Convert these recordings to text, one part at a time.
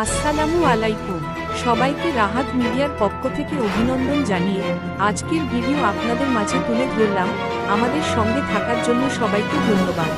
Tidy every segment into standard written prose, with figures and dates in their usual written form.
আসসালামু আলাইকুম। সবাইকে রাহাত মিডিয়ার পক্ষ থেকে অভিনন্দন জানিয়ে আজকের ভিডিও আপনাদের মাঝে তুলে ধরলাম। আমাদের সঙ্গে থাকার জন্য সবাইকে ধন্যবাদ।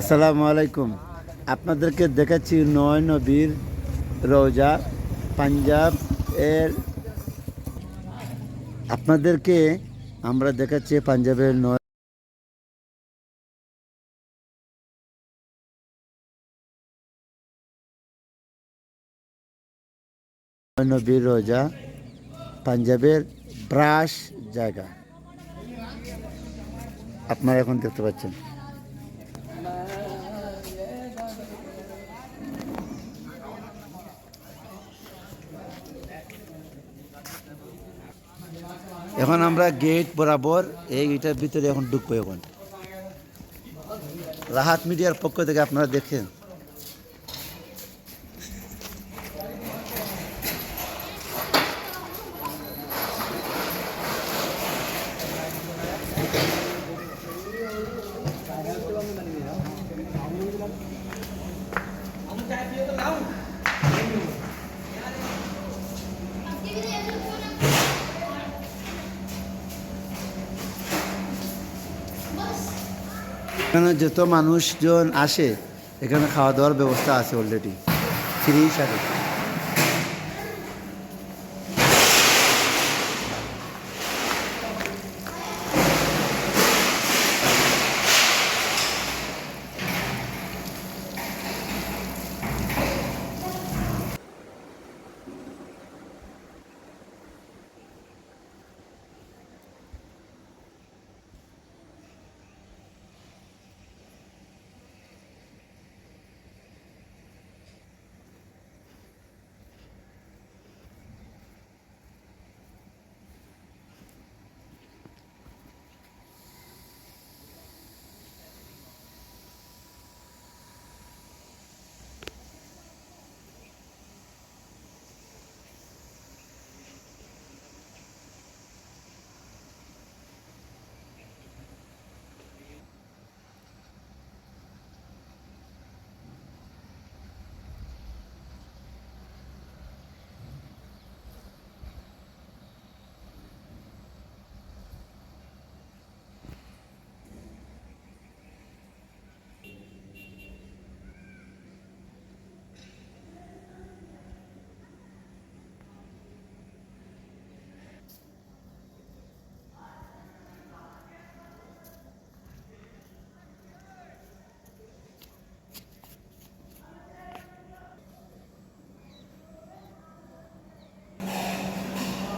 আসসালামু আলাইকুম। আপনাদেরকে দেখাচ্ছি নয় নবীর রওজা পাঞ্জাব এর। আপনাদেরকে আমরা দেখাচ্ছি পাঞ্জাবের নয় নবীর রওজা পাঞ্জাবের ব্রাশ জায়গা আপনারা এখন দেখতে পাচ্ছেন। এখন আমরা গেট বরাবর এই গেটের ভিতরে এখন ঢুকবো। এখন রাহাত মিডিয়ার পক্ষ থেকে আপনারা দেখেন। এখানে যত মানুষজন আসে এখানে খাওয়া দাওয়ার ব্যবস্থা আছে অলরেডি ফ্রি হিসাবে।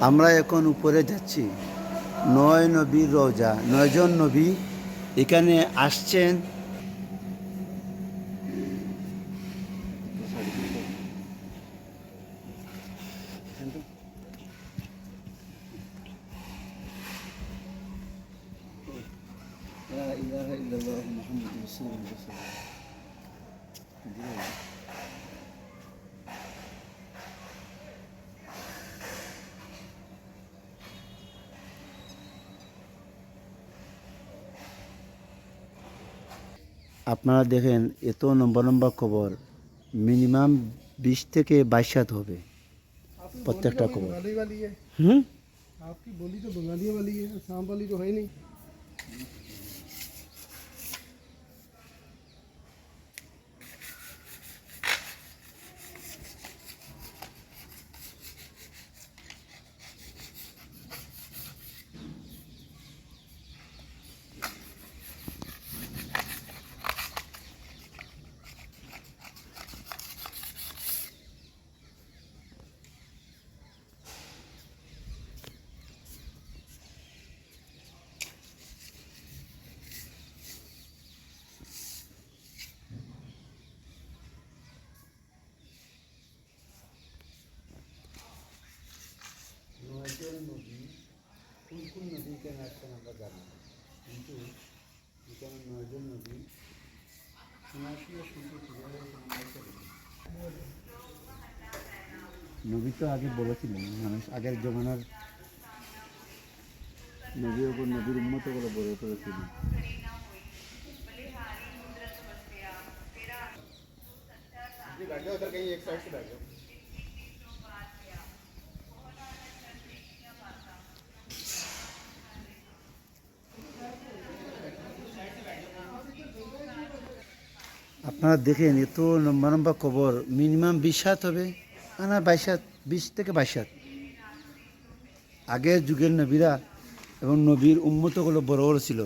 আমরা এখন উপরে যাচ্ছি। নয় নবীর রওজা, 9জন নবী এখানে আসছেন। আপনারা দেখেন এত লম্বা লম্বা কবর, মিনিমাম 20 থেকে 22 হাত হবে প্রত্যেকটা কবর। आपकी बोली तो बंगाली वाली है, असम वाली तो है नहीं। কেন আসছেন আমরা জানি না, কিন্তু এখানে 9জন নবী সনাতনীয় শুনতে কীভাবে নবী তো আগে বলেছিলেন, মানুষ আগের জমানার নবীর ওপর নবীর উন্মত করে বলে করেছিলেন। बैठ जाओ उधर कहीं एक साइड से बैठ जाओ। আপনারা দেখেন এত লম্বা লম্বা কবর, মিনিমাম 20 হাত হবে, না 22 হাত, 20 থেকে 22 হাত। আগের যুগের নবীরা এবং নবীর উম্মতগুলো বড় বড় ছিল।